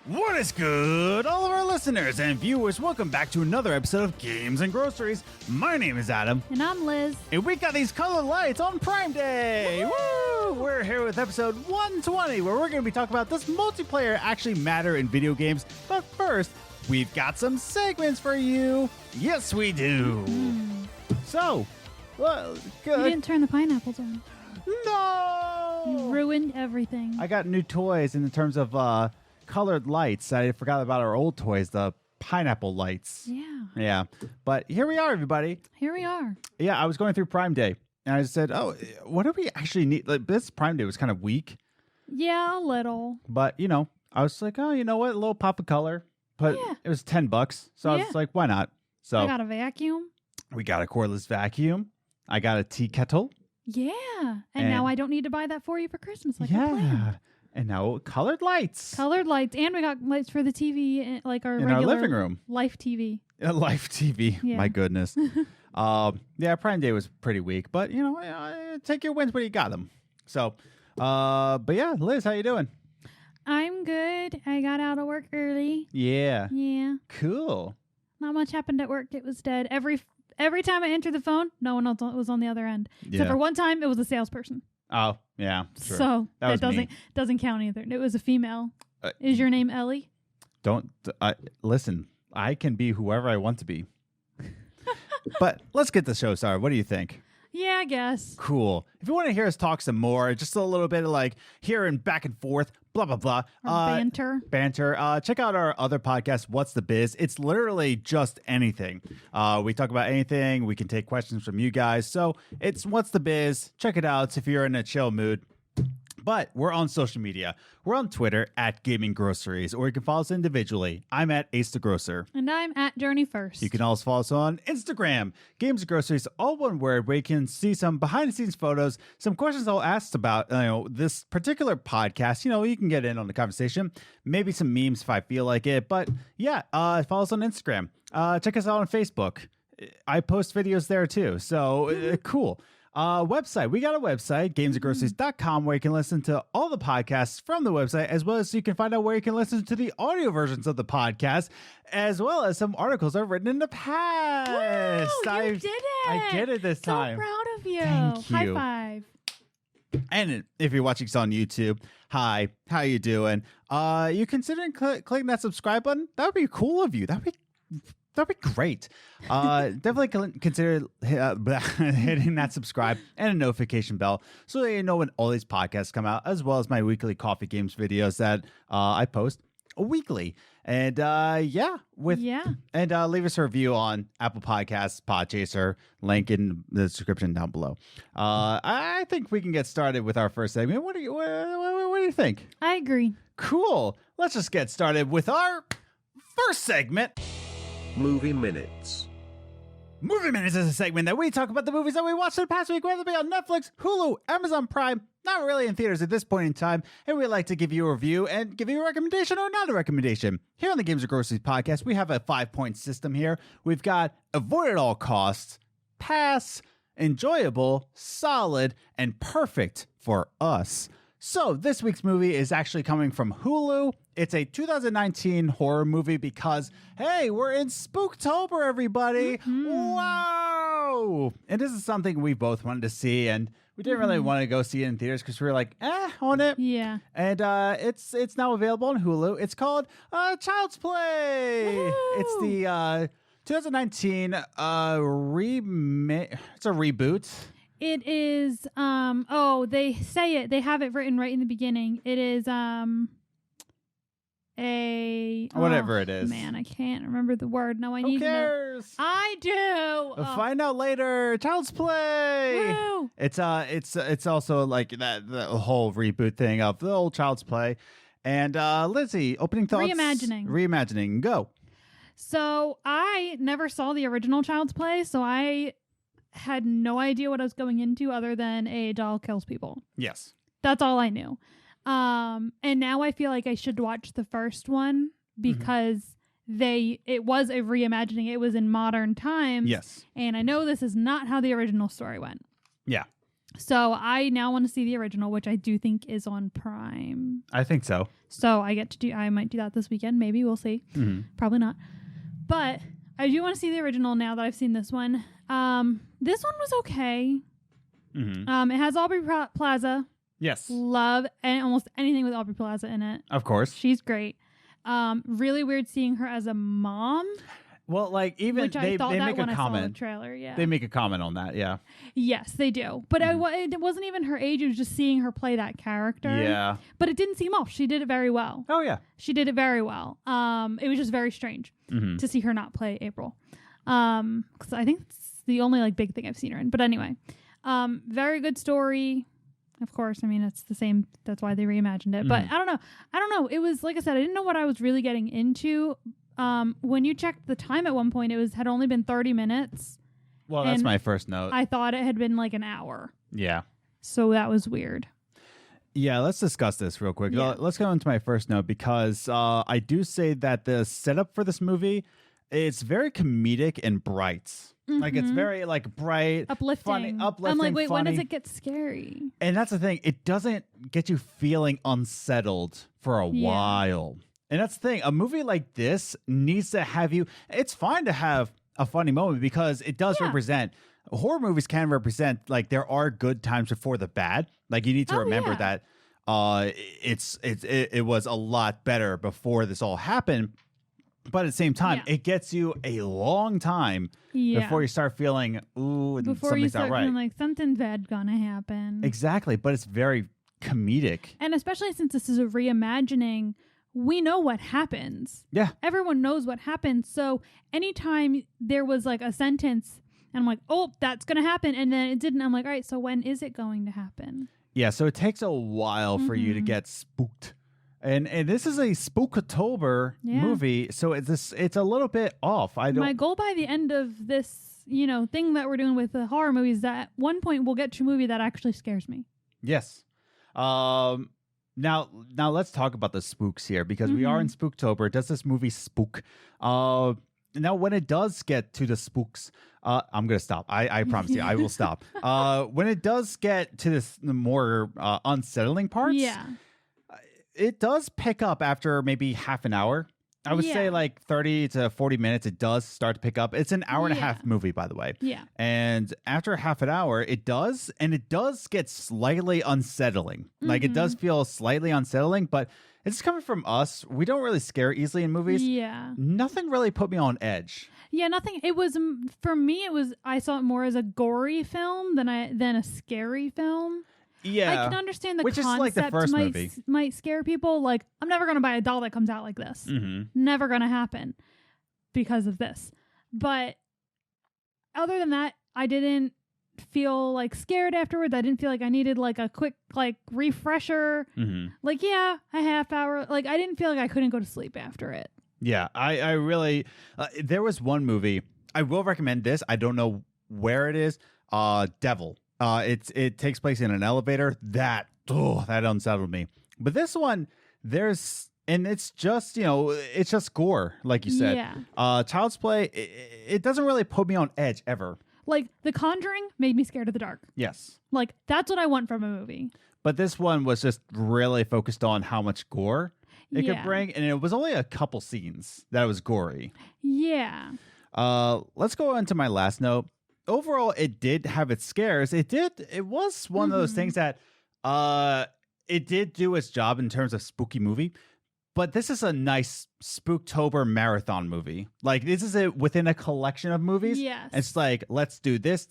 What is good, all of our listeners and viewers? Welcome back to another episode of Games and Groceries. My name is Adam. And I'm Liz. And we got these colored lights on Prime Day. Woo! We're here with episode 120, where we're going to be talking about does multiplayer actually matter in video games? But first, we've got some segments for you. Yes, we do. So, well, good. You didn't turn the pineapples on. No! You ruined everything. I got new toys in terms of colored lights. I forgot about our old toys, the pineapple lights. Yeah. But here we are, everybody. Here we are. Yeah, I was going through Prime Day, and I said, oh, what do we actually need? Like, this Prime Day was kind of weak. Yeah, a little. But, I was like, oh, you know what? A little pop of color. But it was $10. So I was like, why not? So I got a vacuum. We got a cordless vacuum. I got a tea kettle. Yeah. And now I don't need to buy that for you for Christmas like I planned. And now colored lights. Colored lights. And we got lights for the TV, like our regular our living room. Life TV. Life TV. Yeah. My goodness. Prime Day was pretty weak. But, take your wins where you got them. So, but yeah, Liz, how you doing? I'm good. I got out of work early. Yeah. Yeah. Cool. Not much happened at work. It was dead. Every time I answered the phone, no one else was on the other end. Except for one time, it was a salesperson. Oh, yeah. Sure. So that doesn't count either. It was a female. Is your name Ellie? Listen, I can be whoever I want to be. But let's get the show started. What do you think? Yeah, I guess. Cool. If you want to hear us talk some more, just a little bit of like hearing back and forth, blah, blah, blah. Banter. Check out our other podcast, What's the Biz? It's literally just anything. We talk about anything. We can take questions from you guys. So it's What's the Biz? Check it out if you're in a chill mood. But we're on social media. We're on Twitter at Gaming Groceries, or you can follow us individually. I'm at Ace the Grocer. And I'm at Journey First. You can also follow us on Instagram, Games and Groceries, all one word, where you can see some behind-the-scenes photos, some questions I'll ask about this particular podcast. You can get in on the conversation, maybe some memes if I feel like it. But yeah, follow us on Instagram. Check us out on Facebook. I post videos there too, so cool. Website. We got a website, gamesandgroceries.com, where you can listen to all the podcasts from the website, as well as you can find out where you can listen to the audio versions of the podcast, as well as some articles I've written in the past. Woo, you did it. I did it this time. So proud of you. Thank you. High five. And if you're watching us on YouTube, hi, how you doing? You considering clicking that subscribe button? That would be cool of you. That'd be great. Definitely consider hitting that subscribe and a notification bell so that you know when all these podcasts come out, as well as my weekly coffee games videos that I post weekly. And leave us a review on Apple Podcasts, Podchaser, link in the description down below. I think we can get started with our first segment. What do you think? I agree. Cool. Let's just get started with our first segment. Movie Minutes. Movie Minutes is a segment that we talk about the movies that we watched in the past week, whether it be on Netflix, Hulu, Amazon Prime, not really in theaters at this point in time, and we like to give you a review and give you a recommendation or not a recommendation. Here on the Games and Groceries podcast, we have a 5-point system here. We've got avoid at all costs, pass, enjoyable, solid, and perfect for us. So this week's movie is actually coming from Hulu. It's a 2019 horror movie because, hey, we're in Spooktober, everybody. Mm-hmm. Wow. And this is something we both wanted to see, and we didn't really want to go see it in theaters because we were like, on it. Yeah. And it's now available on Hulu. It's called Child's Play. Woo! It's the 2019 it's a reboot. It is, they say it. They have it written right in the beginning. It is, whatever it is. Man, I can't remember the word. No, I need Who cares? to know. I do. Find out later. Child's Play. Woo! It's also like the whole reboot thing of the old Child's Play. And Lizzie, opening thoughts. Reimagining. Go. So I never saw the original Child's Play, so I had no idea what I was going into other than a doll kills people. Yes. That's all I knew. And now I feel like I should watch the first one because it was a reimagining. It was in modern times. Yes. And I know this is not how the original story went. Yeah. So I now want to see the original, which I do think is on Prime. I think so. So I might do that this weekend. Maybe we'll see. Mm-hmm. Probably not. But I do want to see the original now that I've seen this one. This one was okay. Mm-hmm. It has Aubrey Plaza. Yes. Love almost anything with Aubrey Plaza in it. Of course. She's great. Really weird seeing her as a mom. Well, like even Which they I thought that make when a I saw the comment. trailer. Yeah. They make a comment on that. Yeah. Yes, they do. But it wasn't even her age. It was just seeing her play that character. Yeah. But it didn't seem off. She did it very well. Oh yeah. She did it very well. It was just very strange to see her not play April. Because I think it's the only like big thing I've seen her in. But anyway, very good story. Of course, I mean it's the same. That's why they reimagined it. But I don't know. It was like I said. I didn't know what I was really getting into. When you checked the time at one point, had only been 30 minutes. Well, that's my first note. I thought it had been like an hour. Yeah. So that was weird. Yeah, let's discuss this real quick. Yeah. Let's go into my first note because I do say that the setup for this movie, it's very comedic and bright. Like it's very like bright, uplifting. funny, uplifting. I'm like, wait, when funny. does it get scary? And that's the thing; it doesn't get you feeling unsettled for a while. And that's the thing: a movie like this needs to have you. It's fine to have a funny moment because it does represent. Horror movies can represent like there are good times before the bad. Like you need to remember that it was a lot better before this all happened. But at the same time, it gets you a long time before you start feeling, ooh, before you something's start not right. feeling like something bad gonna happen. Exactly, but it's very comedic. And especially since this is a reimagining, we know what happens. Yeah. Everyone knows what happens. So anytime there was like a sentence and I'm like, oh, that's gonna happen, and then it didn't, I'm like, all right, so when is it going to happen? Yeah, so it takes a while for you to get spooked. And this is a Spooktober movie, so it's a little bit off. My goal by the end of this, thing that we're doing with the horror movies, that at one point we'll get to a movie that actually scares me. Yes. Now let's talk about the spooks here because we are in Spooktober. Does this movie spook? Now when it does get to the spooks, I'm gonna stop. I promise you, I will stop. When it does get to the more unsettling parts, it does pick up after maybe half an hour. I would say like 30 to 40 minutes, it does start to pick up. It's an hour and a half movie, by the way. Yeah. And after half an hour, it does get slightly unsettling. Like it does feel slightly unsettling, but it's coming from us. We don't really scare easily in movies. Yeah. Nothing really put me on edge. Yeah, nothing. It was, for me, I saw it more as a gory film than a scary film. Yeah. I can understand the Which concept is like the first movie. Might scare people. Like, I'm never going to buy a doll that comes out like this. Never going to happen because of this. But other than that, I didn't feel like scared afterwards. I didn't feel like I needed like a quick like refresher. Like, a half hour. Like, I didn't feel like I couldn't go to sleep after it. Yeah, I really, there was one movie, I will recommend this. I don't know where it is. Devil. It takes place in an elevator. That unsettled me. But this one, it's just, it's just gore, like you said. Yeah. Child's Play, it doesn't really put me on edge ever. Like, The Conjuring made me scared of the dark. Yes. Like, that's what I want from a movie. But this one was just really focused on how much gore it could bring. And it was only a couple scenes that was gory. Yeah. Let's go on to my last note. Overall, it did have its scares. It was one of those things that it did do its job in terms of spooky movie. But this is a nice Spooktober marathon movie. Like, this is within a collection of movies. Yes. It's like, let's do this,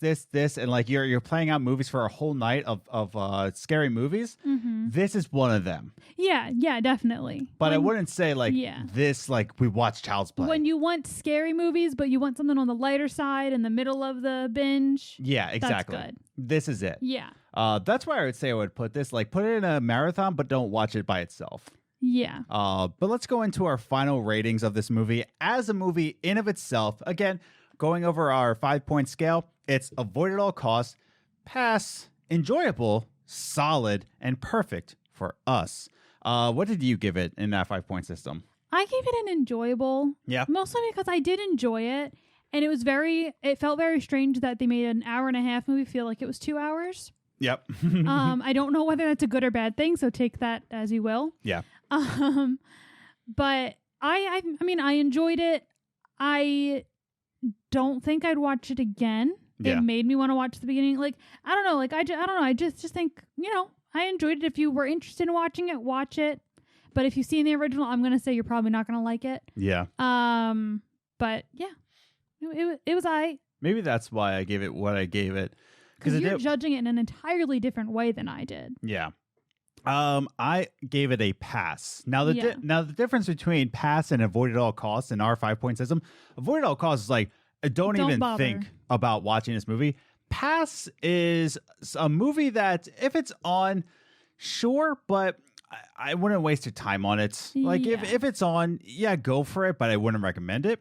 and like you're playing out movies for a whole night of scary movies. This is one of them. Yeah, definitely. But I wouldn't say like this, like we watched Child's Play. When you want scary movies, but you want something on the lighter side in the middle of the binge. Yeah, exactly. That's good. This is it. Yeah. That's why I would say I would put this, like put it in a marathon, but don't watch it by itself. Yeah. But let's go into our final ratings of this movie as a movie in of itself. Again, going over our 5-point scale, it's avoid at all costs, pass, enjoyable, solid, and perfect for us. What did you give it in that 5-point system? I gave it an enjoyable. Yeah. Mostly because I did enjoy it. And it felt very strange that they made an hour and a half movie feel like it was 2 hours. Yep. I don't know whether that's a good or bad thing, so take that as you will. Yeah. But I mean, I enjoyed it. I don't think I'd watch it again. Yeah. It made me want to watch the beginning. Like, I don't know. Like, I don't know. I just think, I enjoyed it. If you were interested in watching it, watch it. But if you've seen the original, I'm going to say you're probably not going to like it. Yeah. But yeah, it was Maybe that's why I gave it what I gave it. Because you're judging it in an entirely different way than I did. Yeah. I gave it a pass. Now the difference between pass and avoid at all costs in our 5-point system, avoid at all costs is like, don't even bother. think about watching this movie. Pass is a movie that if it's on, sure, but I wouldn't waste your time on it. Like if it's on, yeah, go for it, but I wouldn't recommend it.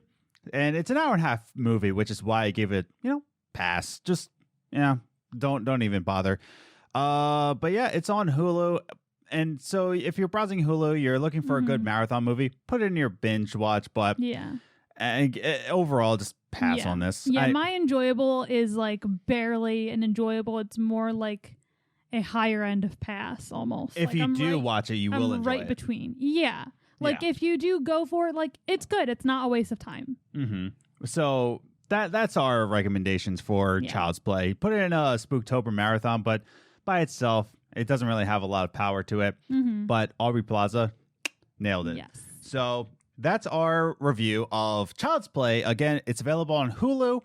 And it's an hour and a half movie, which is why I gave it, pass. Just, don't even bother. But yeah, it's on Hulu. And so if you're browsing Hulu, you're looking for a good marathon movie, put it in your binge watch. But overall, just pass on this. Yeah, my enjoyable is like barely an enjoyable. It's more like a higher end of pass almost. If you do watch it, you will enjoy it. Right between. Yeah. Like if you do go for it, like it's good. It's not a waste of time. Mm-hmm. So that's our recommendations for Child's Play. Put it in a Spooktober marathon, but by itself, it doesn't really have a lot of power to it. Mm-hmm. But Aubrey Plaza nailed it. Yes. So that's our review of Child's Play. Again, it's available on Hulu.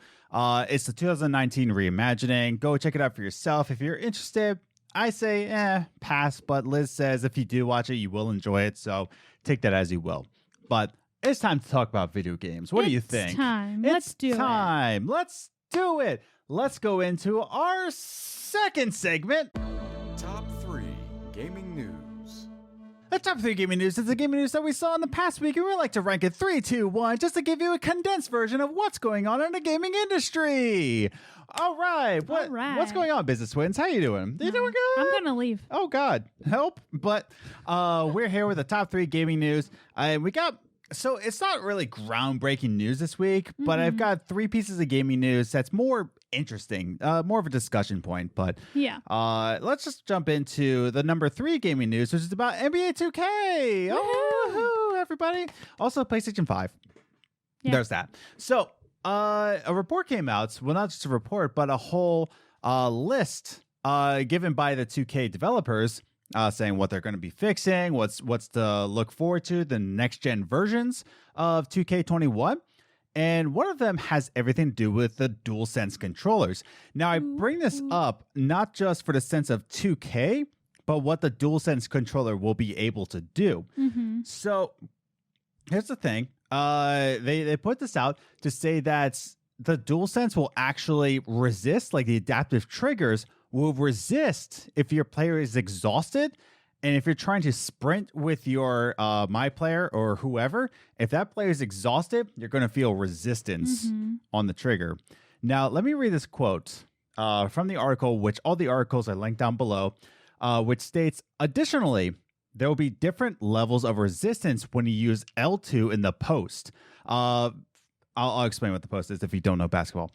It's the 2019 reimagining. Go check it out for yourself. If you're interested, I say, pass. But Liz says if you do watch it, you will enjoy it. So take that as you will. But it's time to talk about video games. What do you think? It's time. Let's do it. Let's go into our second segment. Top 3 Gaming News. The top 3 gaming news is the gaming news that we saw in the past week, and we like to rank it 3, 2, 1, just to give you a condensed version of what's going on in the gaming industry. All right. What's going on, Business Twins? How you doing? You doing good? I'm going to leave. Oh, God. Help. But we're here with the top 3 gaming news. So it's not really groundbreaking news this week, but I've got 3 pieces of gaming news that's more interesting, more of a discussion point. But let's just jump into the number 3 gaming news, which is about NBA 2K. Oh, everybody. Also, PlayStation 5. Yeah. There's that. So a report came out. Well, not just a report, but a whole list given by the 2K developers. Saying what they're going to be fixing, what's to look forward to, the next gen versions of 2K21. And one of them has everything to do with the DualSense controllers. Now, I bring this up not just for the sense of 2K, but what the DualSense controller will be able to do. Mm-hmm. So here's the thing. They put this out to say that the DualSense will actually resist, like the adaptive triggers will resist if your player is exhausted. And if you're trying to sprint with your my player or whoever, if that player is exhausted, you're going to feel resistance on the trigger. Now, let me read this quote from the article, which all the articles are linked down below, which states, additionally, there will be different levels of resistance when you use L2 in the post. I'll explain what the post is if you don't know basketball.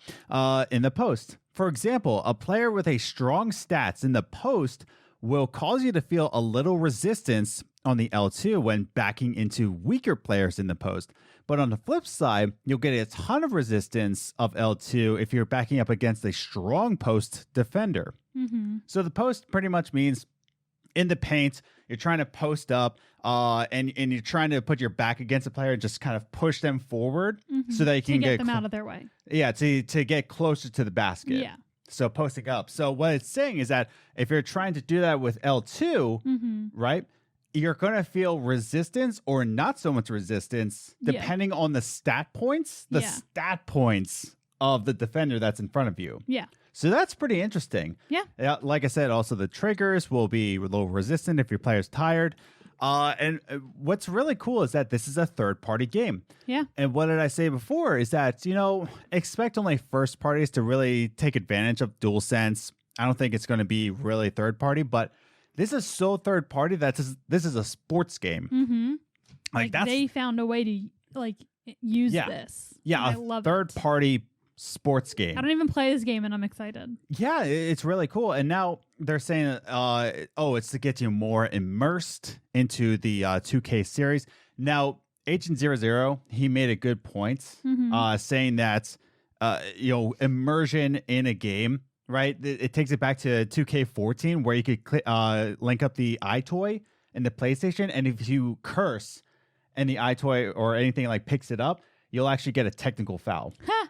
In the post, for example, a player with a strong stats in the post will cause you to feel a little resistance on the L2 when backing into weaker players in the post. But on the flip side, you'll get a ton of resistance of L2 if you're backing up against a strong post defender. Mm-hmm. So the post pretty much means in the paint, you're trying to post up and you're trying to put your back against a player and just kind of push them forward so that you can get them out of their way. Yeah, to get closer to the basket. Yeah. So posting up. So what it's saying is that if you're trying to do that with L2, right, you're going to feel resistance or not so much resistance depending on the stat points, stat points of the defender that's in front of you. Yeah. So that's pretty interesting. Yeah. Like I said, also the triggers will be a little resistant if your player's tired. And what's really cool is that this is a third-party game. Yeah. And what did I say before is that, expect only first parties to really take advantage of DualSense. I don't think it's going to be really third-party, but this is so third-party that this is a sports game. Mm-hmm. Like they found a way to use this. Yeah, I love third-party sports game. I don't even play this game, and I'm excited. Yeah, it's really cool. And now they're saying, it's to get you more immersed into the 2K series. Now, Agent 00, he made a good point, saying that, immersion in a game, right? It takes it back to 2K14, where you could link up the iToy in the PlayStation, and if you curse and the iToy or anything like picks it up, you'll actually get a technical foul. Ha!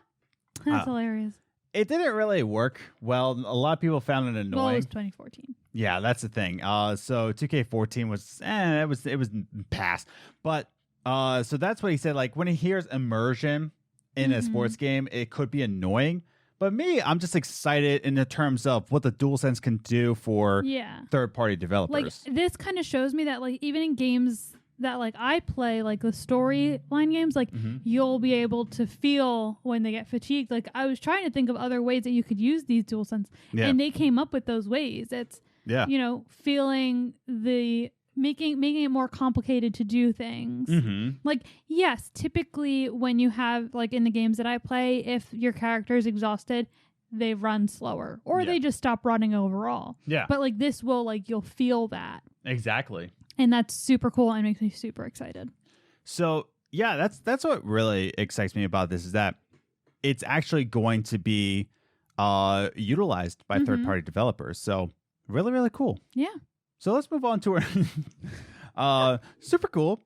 That's hilarious. It didn't really work well. A lot of people found it annoying. Well, it was 2014. Yeah, that's the thing. So 2K14 was it was past. But so that's what he said. Like when he hears immersion in a sports game, it could be annoying. But me, I'm just excited in the terms of what the DualSense can do for third-party developers. Like this kind of shows me that like even in games that like I play, like the storyline games, like you'll be able to feel when they get fatigued. Like I was trying to think of other ways that you could use these DualSense, and they came up with those ways. It's feeling the making it more complicated to do things. Like yes, typically when you have like in the games that I play, if your character is exhausted, they run slower or they just stop running overall. Yeah. But like this will like you'll feel that. Exactly. And that's super cool and makes me super excited. So yeah, that's what really excites me about this is that it's actually going to be utilized by third-party developers. So really, really cool. Yeah. So let's move on to our super cool.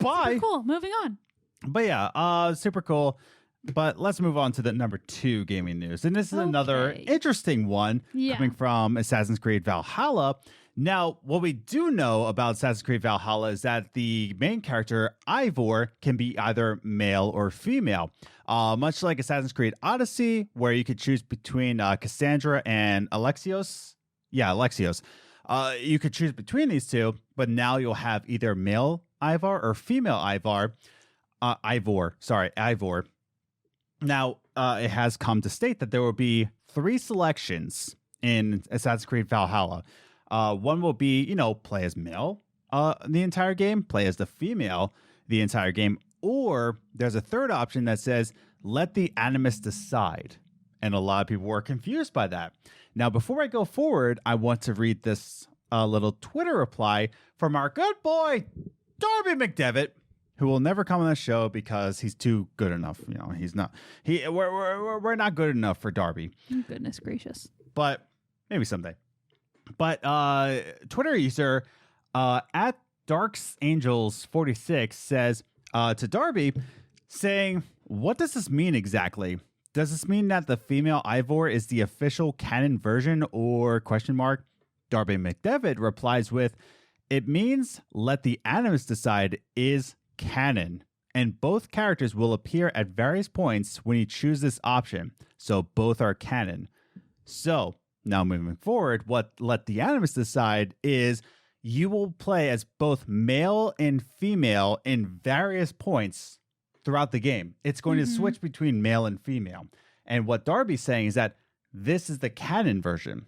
Bye. Super cool. Moving on. But yeah, super cool. But let's move on to the number 2 gaming news. And this is another interesting one coming from Assassin's Creed Valhalla. Now, what we do know about Assassin's Creed Valhalla is that the main character, Eivor, can be either male or female. Much like Assassin's Creed Odyssey, where you could choose between Cassandra and Alexios. Yeah, Alexios. You could choose between these two, but now you'll have either male Eivor or female Eivor. Eivor. Now, it has come to state that there will be 3 selections in Assassin's Creed Valhalla. One will be, play as male the entire game, play as the female the entire game, or there's a third option that says, let the animus decide. And a lot of people were confused by that. Now, before I go forward, I want to read this little Twitter reply from our good boy, Darby McDevitt, who will never come on the show because he's too good enough. He's not. We're not good enough for Darby. Goodness gracious. But maybe someday. But Twitter user at DarksAngels46 says to Darby, saying, what does this mean exactly? Does this mean that the female Eivor is the official canon version or ? Darby McDevitt replies with, it means let the animus decide is canon, and both characters will appear at various points when you choose this option, so both are canon. So, now moving forward, what let the animus decide is you will play as both male and female in various points throughout the game. It's going to switch between male and female. And what Darby's saying is that this is the canon version.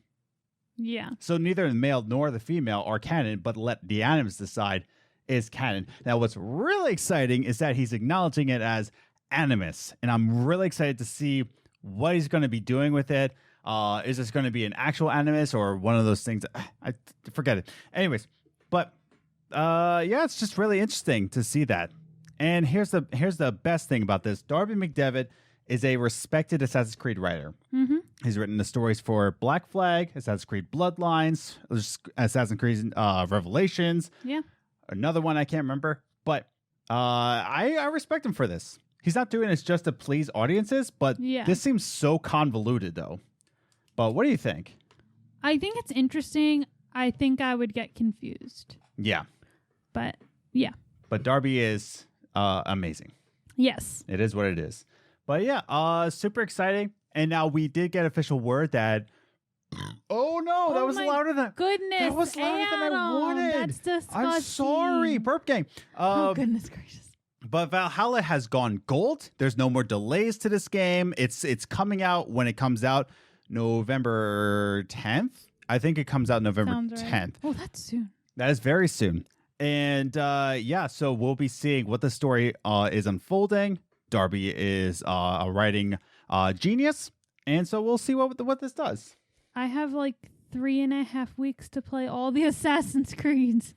Yeah. So neither the male nor the female are canon, but let the animus decide is canon. Now, what's really exciting is that he's acknowledging it as animus. And I'm really excited to see what he's going to be doing with it. Is this going to be an actual animus or one of those things? I forget it. Anyways, but it's just really interesting to see that. And here's the best thing about this. Darby McDevitt is a respected Assassin's Creed writer. He's written the stories for Black Flag, Assassin's Creed Bloodlines, Assassin's Creed Revelations. Yeah. Another one I can't remember. But I respect him for this. He's not doing this just to please audiences, but this seems so convoluted, though. But what do you think? I think it's interesting. I think I would get confused. Yeah. But, yeah. But Darby is amazing. Yes. It is what it is. But yeah, super exciting. And now we did get official word that... Oh, no. That was louder than... Goodness. That was louder than I wanted. That's disgusting. I'm sorry. Burp game. Oh, goodness gracious. But Valhalla has gone gold. There's no more delays to this game. It's coming out when it comes out November 10th. I think it comes out November 10th. Right. Oh, that's soon. That is very soon. And so we'll be seeing what the story is unfolding. Darby is a writing genius, and so we'll see what this does. I have like 3.5 weeks to play all the Assassin's Creeds.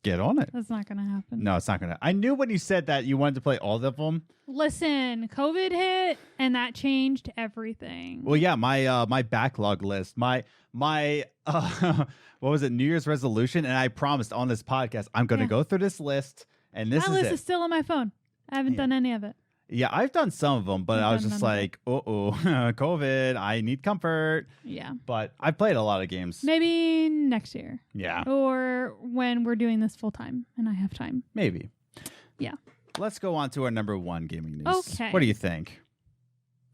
Get on it. That's not going to happen. No, it's not going to. I knew when you said that you wanted to play all of them. Listen, COVID hit, and that changed everything. Well, yeah, my backlog list, my what was it, New Year's resolution, and I promised on this podcast I'm going to go through this list, and this My is list it. is still on my phone. I haven't done any of it. Yeah, I've done some of them, but I was just like, COVID, I need comfort. Yeah. But I played a lot of games. Maybe next year. Yeah. Or when we're doing this full time and I have time. Maybe. Yeah. Let's go on to our number one gaming news. Okay. What do you think?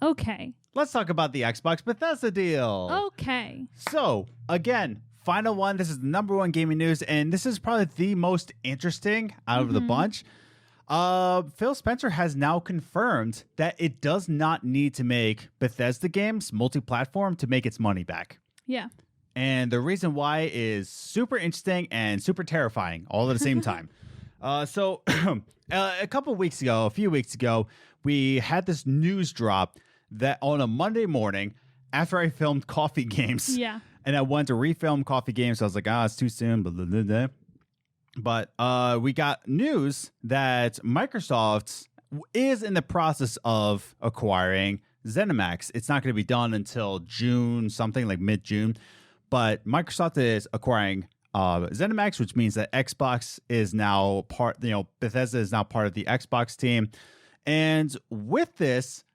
Okay. Let's talk about the Xbox Bethesda deal. Okay. So, again, final one. This is the number one gaming news, and this is probably the most interesting out of the bunch. Phil Spencer has now confirmed that it does not need to make Bethesda games multi-platform to make its money back. Yeah. And the reason why is super interesting and super terrifying all at the same time. So a few weeks ago, we had this news drop that on a Monday morning after I filmed Coffee Games. Yeah. And I wanted to refilm Coffee Games. So I was like, it's too soon. Blah, blah, blah, blah. But we got news that Microsoft is in the process of acquiring ZeniMax. It's not going to be done until June, something like mid-June. But Microsoft is acquiring ZeniMax, which means that Xbox is now Bethesda is now part of the Xbox team. And with this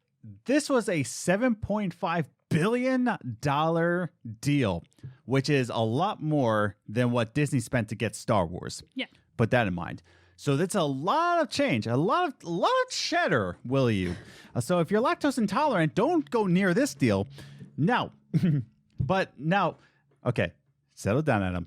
was a $7.5 billion deal, which is a lot more than what Disney spent to get Star Wars. Yeah. Put that in mind. So that's a lot of change, a lot of cheddar, will you? So if you're lactose intolerant, don't go near this deal. Now, okay, settle down, Adam.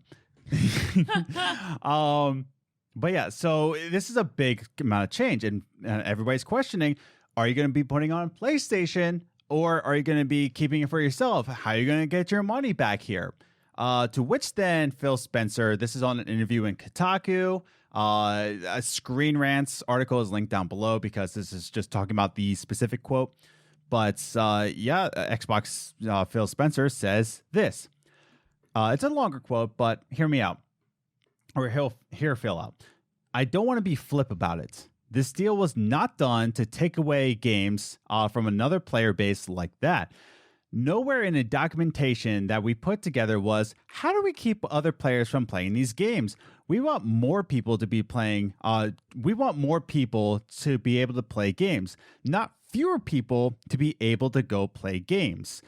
But yeah, so this is a big amount of change, and everybody's questioning: are you going to be putting on PlayStation, or are you going to be keeping it for yourself? How are you going to get your money back here? To which then Phil Spencer, this is on an interview in Kotaku. A Screen Rant's article is linked down below because this is just talking about the specific quote. But Xbox Phil Spencer says this. It's a longer quote, but hear me out. Or hear Phil out. I don't want to be flip about it. This deal was not done to take away games from another player base like that. Nowhere in the documentation that we put together was, how do we keep other players from playing these games? We want more people to be playing. We want more people to be able to play games, not fewer people to be able to go play games.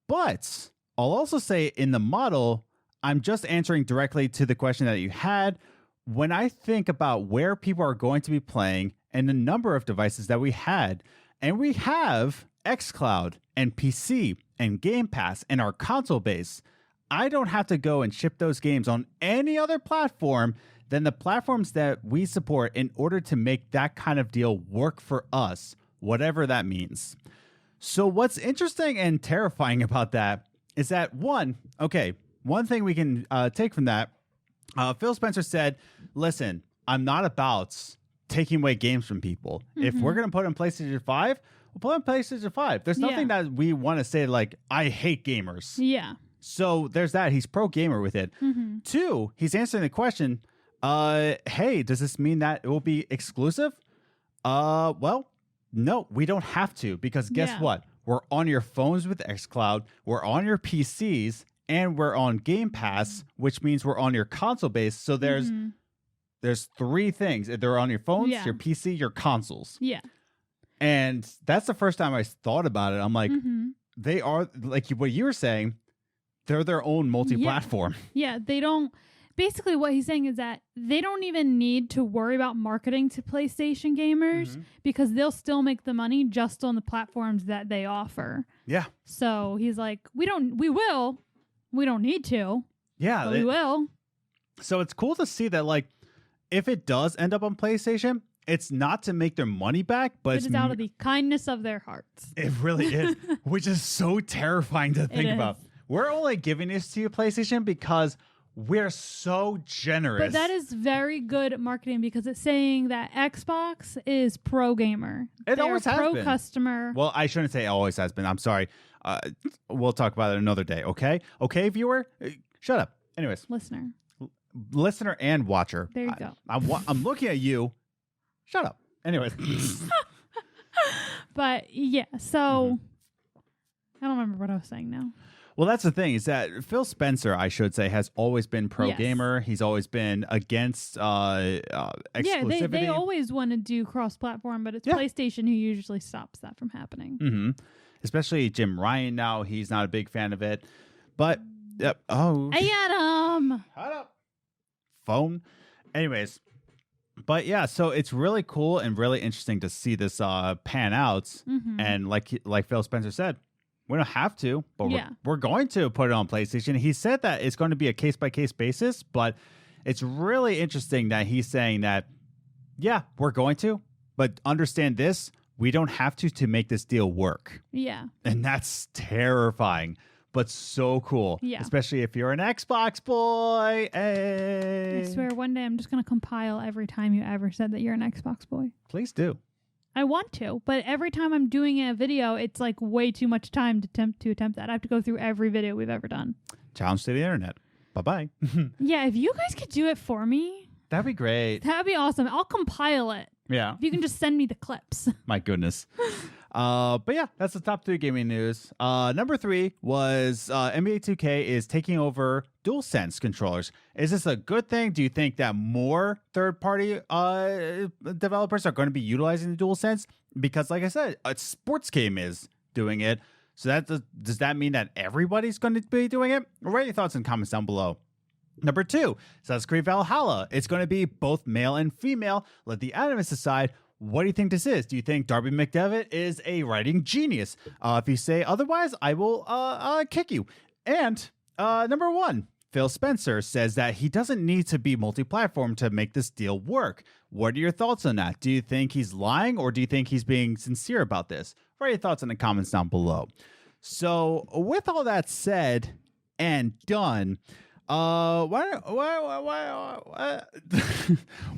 But I'll also say in the model, I'm just answering directly to the question that you had. When I think about where people are going to be playing and the number of devices that we had, and we have xCloud and PC and Game Pass and our console base, I don't have to go and ship those games on any other platform than the platforms that we support in order to make that kind of deal work for us, whatever that means. So what's interesting and terrifying about that is that one thing we can take from that, Phil Spencer said, listen, I'm not about taking away games from people. If we're going to put in PlayStation 5, we'll put in PlayStation 5. There's nothing that we want to say like, I hate gamers. Yeah. So there's that. He's pro gamer with it. Two, he's answering the question, hey, does this mean that it will be exclusive? Well, no, we don't have to, because guess what? We're on your phones with xCloud. We're on your PCs, and we're on Game Pass, which means we're on your console base. So there's three things. They're on your phones, your PC, your consoles. Yeah. And that's the first time I thought about it. I'm like, they are, like what you were saying, they're their own multi-platform. Yeah, they don't. Basically, what he's saying is that they don't even need to worry about marketing to PlayStation gamers because they'll still make the money just on the platforms that they offer. Yeah. So he's like, we don't need to. Yeah. But we will. So it's cool to see that, like, if it does end up on PlayStation, it's not to make their money back, but it's out of the kindness of their hearts. It really is, which is so terrifying to think about. We're only giving this to you, PlayStation, because We're so generous. But that is very good marketing because it's saying that Xbox is pro gamer. It They're always has pro been. Customer. Well, I shouldn't say it always has been. I'm sorry. We'll talk about it another day, okay? Okay, viewer? Shut up. Anyways, listener and watcher. There you go. I'm looking at you. Shut up. Anyways. But yeah, so I don't remember what I was saying now. Well, that's the thing is that Phil Spencer, I should say, has always been pro gamer. He's always been against exclusivity. Yeah, they always want to do cross-platform, but it's PlayStation who usually stops that from happening. Mm-hmm. Especially Jim Ryan now. He's not a big fan of it. But, Hey, Adam! Shut up. Phone. Anyways. But yeah, so it's really cool and really interesting to see this pan out. Mm-hmm. And like Phil Spencer said, we don't have to, but we're going to put it on PlayStation. He said that it's going to be a case-by-case basis, but it's really interesting that he's saying that, yeah, we're going to, but understand this, we don't have to make this deal work. Yeah. And that's terrifying, but so cool. Yeah. Especially if you're an Xbox boy. Hey. I swear one day I'm just going to compile every time you ever said that you're an Xbox boy. Please do. I want to, but every time I'm doing a video, it's like way too much time to attempt that. I have to go through every video we've ever done. Challenge to the internet. Bye-bye. Yeah, if you guys could do it for me, that'd be great. That'd be awesome. I'll compile it. Yeah. If you can just send me the clips. My goodness. But yeah, that's the top 3 gaming news. Number 3 was NBA 2K is taking over DualSense controllers. Is this a good thing? Do you think that more third-party developers are going to be utilizing the DualSense? Because like I said, a sports game is doing it. So that does that mean that everybody's going to be doing it? Write your thoughts in comments down below. Number 2, Assassin's Creed Valhalla. It's going to be both male and female. Let the animus decide. What do you think this is? Do you think Darby McDevitt is a writing genius? If you say otherwise, I will kick you. And number 1, Phil Spencer says that he doesn't need to be multi-platform to make this deal work. What are your thoughts on that? Do you think he's lying or do you think he's being sincere about this? Write your thoughts in the comments down below. So with all that said and done, what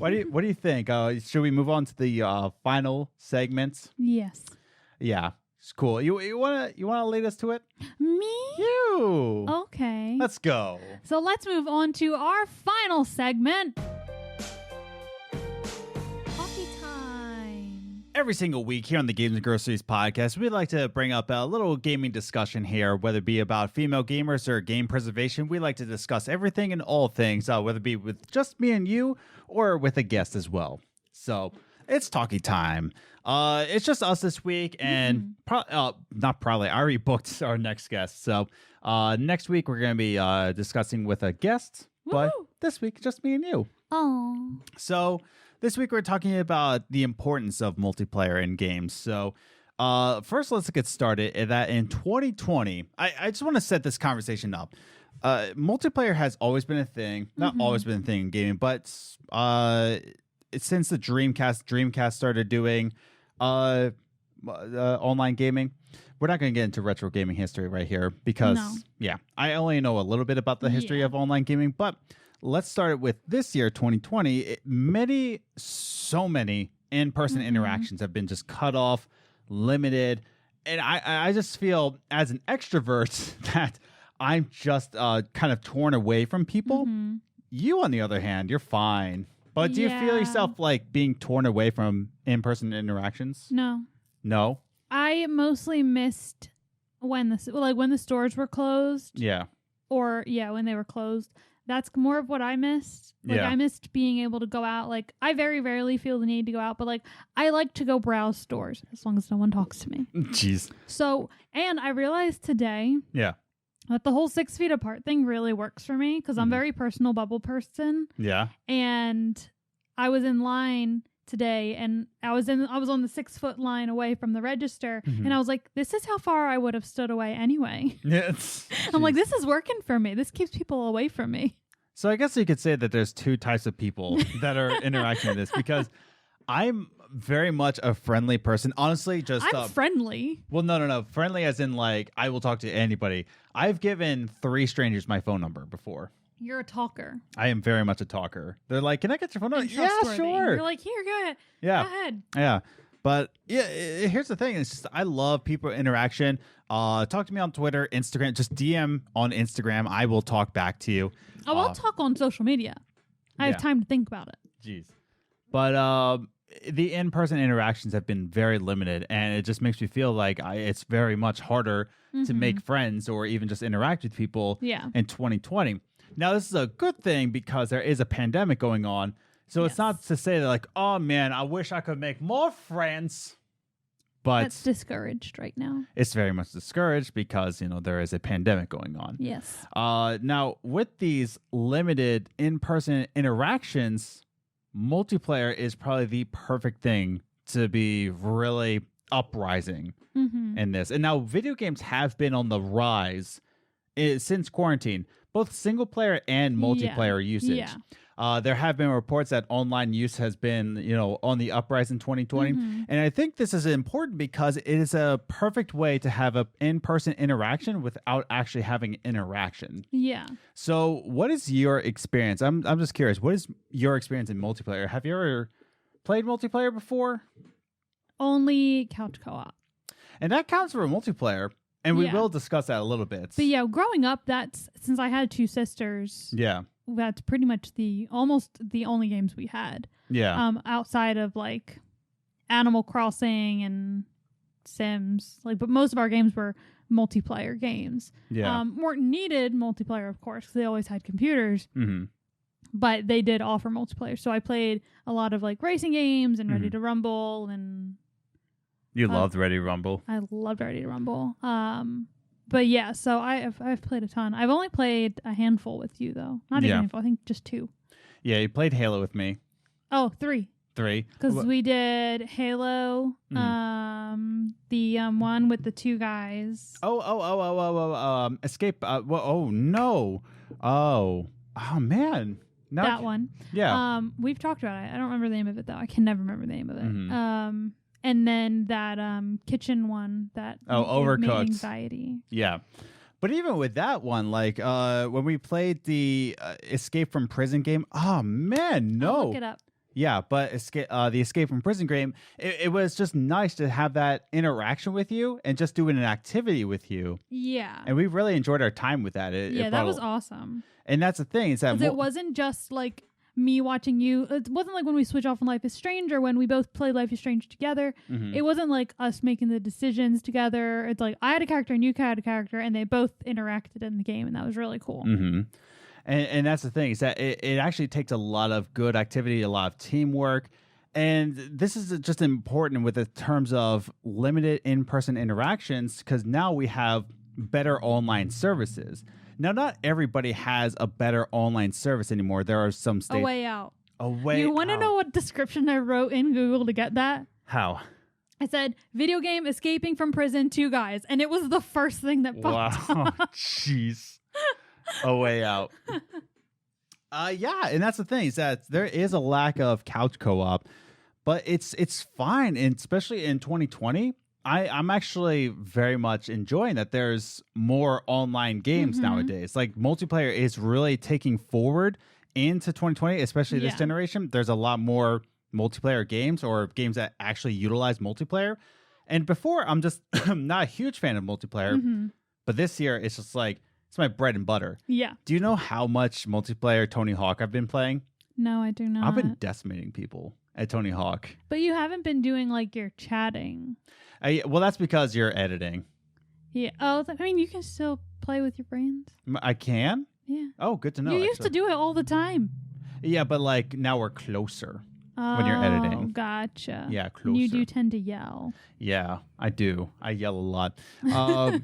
do you think? Should we move on to the final segment? Yes. Yeah, it's cool. You wanna lead us to it? Me? You. Okay. Let's go. So let's move on to our final segment. Coffee time. Every single week here on the Games and Groceries podcast, we'd like to bring up a little gaming discussion here, whether it be about female gamers or game preservation. We like to discuss everything and all things, whether it be with just me and you or with a guest as well. So it's talkie time. It's just us this week, and not probably. I already booked our next guest. So next week we're going to be discussing with a guest, but this week just me and you. Oh. So this week we're talking about the importance of multiplayer in games. So first, let's get started. That in 2020, I just want to set this conversation up. Multiplayer has always been a thing, not always been a thing in gaming, but since the Dreamcast started doing online gaming. We're not going to get into retro gaming history right here because, I only know a little bit about the history of online gaming, but let's start with this year, 2020. So many in-person interactions have been just cut off, limited, and I just feel as an extrovert that I'm just kind of torn away from people. You, on the other hand, you're fine. But do you feel yourself like being torn away from in-person interactions? No. No? I mostly missed when the stores were closed. Yeah. Or when they were closed. That's more of what I missed. I missed being able to go out. Like, I very rarely feel the need to go out, but like I like to go browse stores as long as no one talks to me. Jeez. So, and I realized today that the whole 6 feet apart thing really works for me because I'm a very personal bubble person. Yeah. And I was in line today and I was on the 6 foot line away from the register and I was like, this is how far I would have stood away anyway. I'm like, this is working for me. This keeps people away from me. So I guess you could say that there's 2 types of people that are interacting with this because I'm very much a friendly person. Honestly, I'm friendly. Well, no. Friendly as in like I will talk to anybody. I've given 3 strangers my phone number before. You're a talker. I am very much a talker. They're like, "Can I get your phone number?" And Yeah, trustworthy. sure. You're like, here, go ahead. Yeah. Go ahead. Yeah. But yeah, here's the thing. It's just, I love people interaction. Talk to me on Twitter, Instagram. Just DM on Instagram. I will talk back to you. Oh, I'll talk on social media. I have time to think about it. Jeez. But the in-person interactions have been very limited, and it just makes me feel like it's very much harder to make friends or even just interact with people in 2020. Now, this is a good thing because there is a pandemic going on. So it's not to say that like, oh man, I wish I could make more friends. But that's discouraged right now. It's very much discouraged because, there is a pandemic going on. Yes. Now, with these limited in-person interactions, multiplayer is probably the perfect thing to be really uprising in this. And now video games have been on the rise since quarantine, both single player and multiplayer usage. Yeah. There have been reports that online use has been, on the uprise in 2020. And I think this is important because it is a perfect way to have an in-person interaction without actually having interaction. Yeah. So what is your experience? I'm just curious. What is your experience in multiplayer? Have you ever played multiplayer before? Only couch co-op. And that counts for a multiplayer. And we will discuss that a little bit. But yeah, growing up, since I had two sisters. Yeah. That's pretty much almost the only games we had. Yeah. Outside of like Animal Crossing and Sims, but most of our games were multiplayer games. Yeah. Weren't needed multiplayer, of course, because they always had computers. But they did offer multiplayer, so I played a lot of like racing games and Ready to Rumble, and you loved Ready to Rumble. I loved Ready to Rumble. But yeah, so I've played a ton. I've only played a handful with you though. Not even a handful. I think just 2. Yeah, you played Halo with me. Oh, 3. 3. Because we did Halo, the one with the 2 guys. Escape. Oh no. Oh man. No, that one. Yeah. We've talked about it. I don't remember the name of it though. I can never remember the name of it. And then that kitchen one that made Overcooked. Anxiety. Yeah. But even with that one, like when we played the Escape from Prison game, oh man, no. I'll look it up. Yeah, but the Escape from Prison game, it was just nice to have that interaction with you and just doing an activity with you. Yeah. And we really enjoyed our time with that. That was awesome. And that's the thing. Is that it wasn't just like me watching you. It wasn't like when we switch off on Life is Strange or when we both played Life is Strange together. It wasn't like us making the decisions together. It's like I had a character and you had a character and they both interacted in the game, and that was really cool. And that's the thing, is that it actually takes a lot of good activity, a lot of teamwork. And this is just important with the terms of limited in-person interactions, because now we have better online services. Now, not everybody has a better online service anymore. There are some states. A way out. A way You want to know what description I wrote in Google to get that? How? I said, video game escaping from prison, 2 guys. And it was the first thing that popped Wow. up. Jeez. A way out. Yeah, and that's the thing, is that there is a lack of couch co-op, but it's fine. And especially in 2020, I'm actually very much enjoying that there's more online games nowadays. Like multiplayer is really taking forward into 2020, especially this generation. There's a lot more multiplayer games or games that actually utilize multiplayer. And before, I'm just not a huge fan of multiplayer, but this year it's just like, it's my bread and butter. Yeah. Do you know how much multiplayer Tony Hawk I've been playing? No, I do not. I've been decimating people at Tony Hawk. But you haven't been doing like your chatting. Well, that's because you're editing. Yeah. Oh, I mean, you can still play with your brains. I can? Yeah. Oh, good to know. You used to do it all the time. Yeah, but like now we're closer when you're editing. Gotcha. Yeah, closer. You do tend to yell. Yeah, I do. I yell a lot. No, you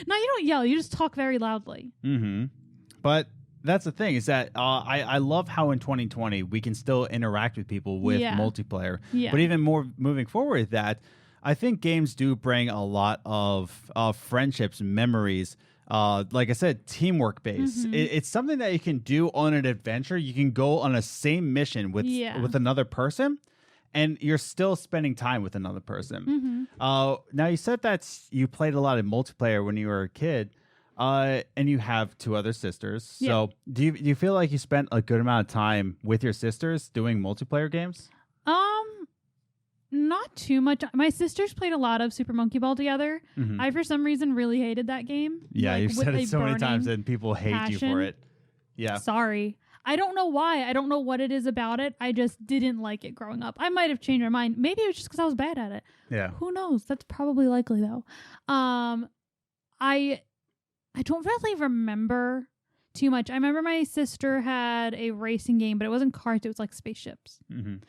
don't yell. You just talk very loudly. But that's the thing, is that I love how in 2020 we can still interact with people with multiplayer. Yeah. But even more moving forward with that, I think games do bring a lot of friendships, memories. Like I said, teamwork based. It's something that you can do on an adventure. You can go on a same mission with another person, and you're still spending time with another person. Now, you said that you played a lot of multiplayer when you were a kid. And you have 2 other sisters. Yeah. So do you feel like you spent a good amount of time with your sisters doing multiplayer games? Not too much. My sisters played a lot of Super Monkey Ball together. Mhm. I, for some reason, really hated that game. Yeah, you've with said a it so many times burning and people hate you for passion. it. Yeah. Sorry. I don't know why. I don't know what it is about it. I just didn't like it growing up. I might have changed my mind. Maybe it was just because I was bad at it. Yeah. Who knows? That's probably likely though. I don't really remember too much. I remember my sister had a racing game, but it wasn't cars. It was like spaceships. Mhm.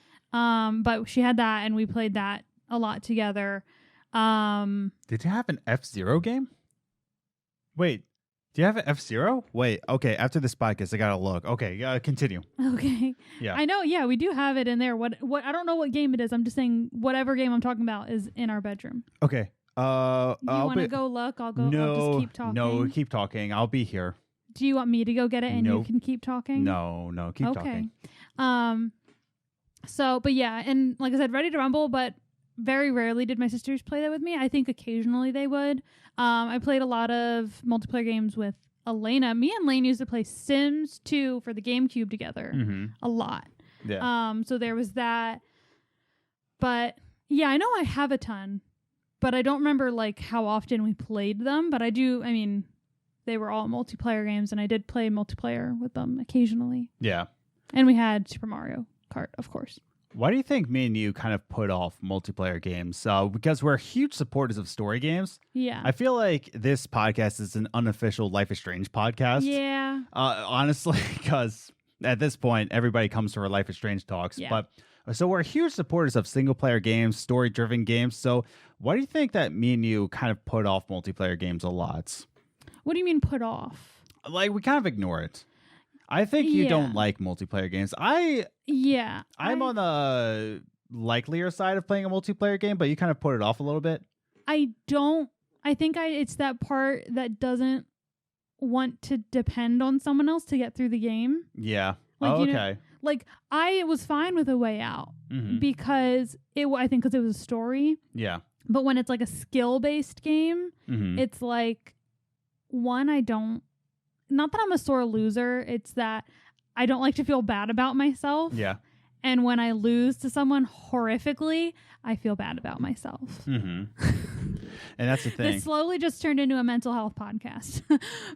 But she had that, and we played that a lot together. Did you have an F-Zero game? Wait, do you have an F-Zero? Wait, okay, after this podcast, I gotta look. Okay, continue. Okay. Yeah. I know, yeah, we do have it in there. What I don't know what game it is. I'm just saying whatever game I'm talking about is in our bedroom. Okay. Do you want to go look? I'll go. No, I'll just keep talking. no, keep talking. I'll be here. Do you want me to go get it and you Nope. can keep talking? No, keep talking. So, but yeah, and like I said, Ready to Rumble, but very rarely did my sisters play that with me. I think occasionally they would. I played a lot of multiplayer games with Elena. Me and Lane used to play Sims 2 for the GameCube together a lot. Yeah. So there was that. But yeah, I know I have a ton, but I don't remember like how often we played them. But I do. I mean, they were all multiplayer games, and I did play multiplayer with them occasionally. Yeah. And we had Super Mario Kart, of course. Why do you think me and you kind of put off multiplayer games? Because we're huge supporters of story games. Yeah. I feel like this podcast is an unofficial Life is Strange podcast. Yeah. Honestly, because at this point, everybody comes to our Life is Strange talks. Yeah. But so we're huge supporters of single player games, story driven games. So why do you think that me and you kind of put off multiplayer games a lot? What do you mean put off? Like, we kind of ignore it. I think you don't like multiplayer games. I'm on the likelier side of playing a multiplayer game, but you kind of put it off a little bit. I don't. I think it's that part that doesn't want to depend on someone else to get through the game. Yeah. Like, okay. know, like I was fine with A Way Out because I think because it was a story. Yeah. But when it's like a skill based game, it's like I don't. Not that I'm a sore loser. It's that I don't like to feel bad about myself. Yeah. And when I lose to someone horrifically, I feel bad about myself. And that's the thing. This slowly just turned into a mental health podcast.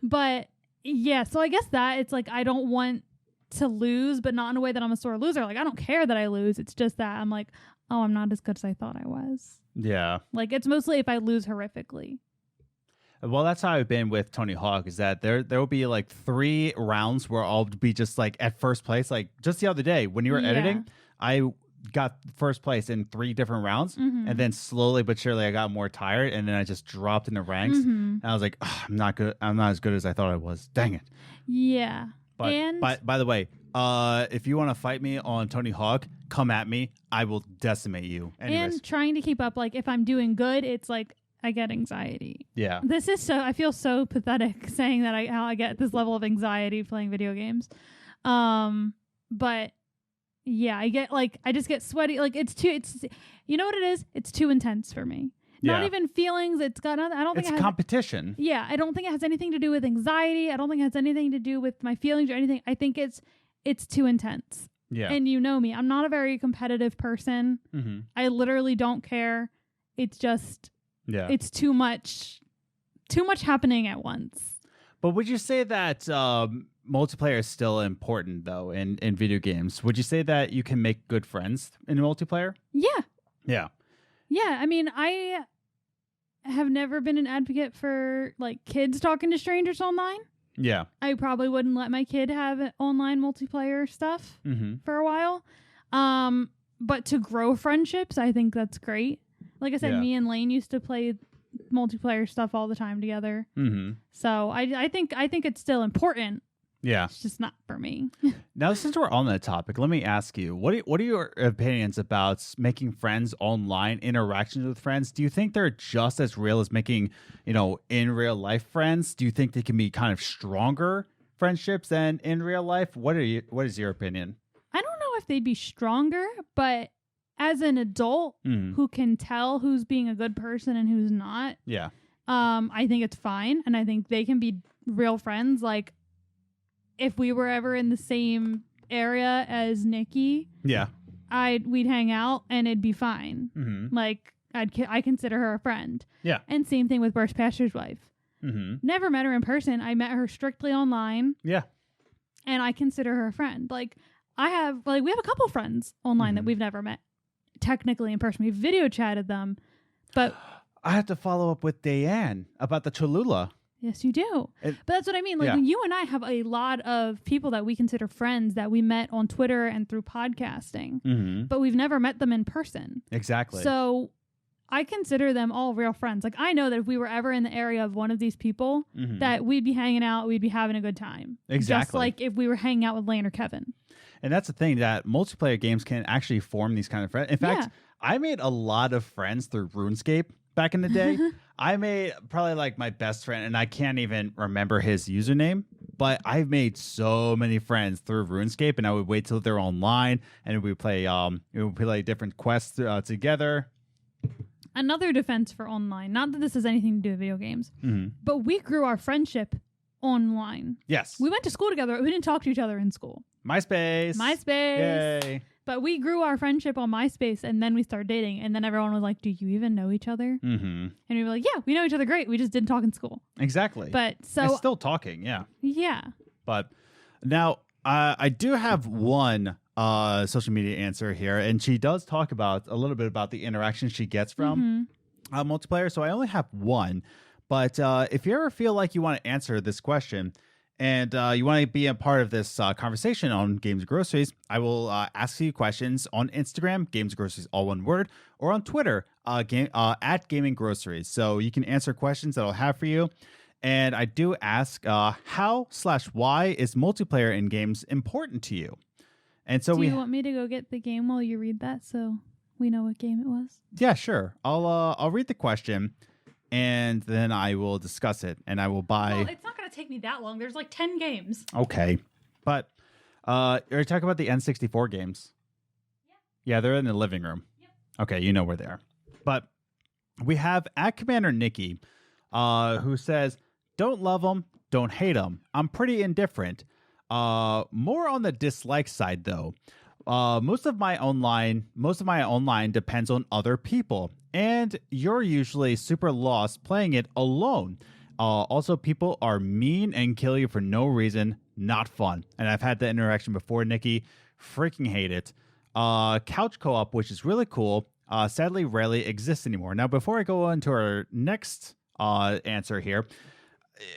But yeah, so I guess that it's like I don't want to lose, but not in a way that I'm a sore loser. Like I don't care that I lose. It's just that I'm like, oh, I'm not as good as I thought I was. Yeah. Like it's mostly if I lose horrifically. Well, that's how I've been with Tony Hawk, is that there will be like 3 rounds where I'll be just like at first place. Like just the other day when you were editing, I got first place in 3 different rounds. And then slowly but surely I got more tired and then I just dropped in the ranks. And I was like, oh, I'm not good. I'm not as good as I thought I was. Dang it. Yeah. But and by the way, if you want to fight me on Tony Hawk, come at me. I will decimate you. Anyways. And trying to keep up, like if I'm doing good, it's like I get anxiety. Yeah. I feel so pathetic saying that how I get this level of anxiety playing video games. But yeah, I just get sweaty. Like it's you know what it is? It's too intense for me. Yeah. Not even feelings. It's got nothing. I don't think it's competition. Yeah. I don't think it has anything to do with anxiety. I don't think it has anything to do with my feelings or anything. I think it's too intense. Yeah. And you know me, I'm not a very competitive person. I literally don't care. It's just, it's too much happening at once. But would you say that multiplayer is still important though in video games? Would you say that you can make good friends in multiplayer? Yeah. Yeah. Yeah. I mean, I have never been an advocate for like kids talking to strangers online. Yeah. I probably wouldn't let my kid have online multiplayer stuff for a while. But to grow friendships, I think that's great. Like I said, me and Lane used to play multiplayer stuff all the time together. So I think it's still important. Yeah. It's just not for me. Now, since we're on that topic, let me ask you, what are your opinions about making friends online, interactions with friends? Do you think they're just as real as making, in real life friends? Do you think they can be kind of stronger friendships than in real life? What is your opinion? I don't know if they'd be stronger, but as an adult who can tell who's being a good person and who's not, I think it's fine, and I think they can be real friends. Like, if we were ever in the same area as Nikki, Yeah. we'd hang out and it'd be fine. Mm-hmm. Like, I consider her a friend. Yeah. And same thing with Pastor's wife. Mm-hmm. Never met her in person. I met her strictly online, Yeah. and I consider her a friend. Like, we have a couple friends online that we've never met technically in person. We've video chatted them, but I have to follow up with Diane about the Cholula. yes, you do. But that's what I mean. Like, Yeah. when you and I have a lot of people that we consider friends that we met on Twitter and through podcasting, Mm-hmm. but we've never met them in person. Exactly. So I consider them all real friends. Like, I know that if we were ever in the area of one of these people, that we'd be hanging out, we'd be having a good time. Exactly. Just like if we were hanging out with Lane or Kevin. And that's the thing, that multiplayer games can actually form these kind of friends. In fact, Yeah. I made a lot of friends through RuneScape back in the day. I made probably like my best friend, and I can't even remember his username, but I've made so many friends through RuneScape, and I would wait till they're online, and we would play different quests together. Another defense for online, not that this has anything to do with video games, but we grew our friendship online. Yes. We went to school together. We didn't talk to each other in school. MySpace. Yay. But we grew our friendship on MySpace, and then we started dating, and then everyone was like, do you even know each other? Mm-hmm. And we were like, yeah, we know each other great. We just didn't talk in school. Exactly. But And so, still talking, yeah. yeah. But now I do have one social media answer here, and she does talk about a little bit about the interaction she gets from multiplayer. So I only have one, but if you ever feel like you want to answer this question and you want to be a part of this conversation on Games Groceries, I will ask you questions on Instagram, Games Groceries, all one word, or on Twitter, at Gaming Groceries. So you can answer questions that I'll have for you. And I do ask, how/why is multiplayer in games important to you? And so Do you want me to go get the game while you read that so we know what game it was? Yeah, sure. I'll read the question, and then I will discuss it, and I will buy. Well, it's not going to take me that long. There's like 10 games. Okay, but are you talking about the N64 games? Yeah, they're in the living room. Yep. Okay, you know where they are. But we have at Commander Nikki, who says, "Don't love them, don't hate them. I'm pretty indifferent. More on the dislike side, though. Most of my online depends on other people, and you're usually super lost playing it alone. Also, people are mean and kill you for no reason. Not fun. And I've had that interaction before, Nikki. Freaking hate it. Couch co-op, which is really cool, sadly rarely exists anymore." Now, before I go on to our next answer here,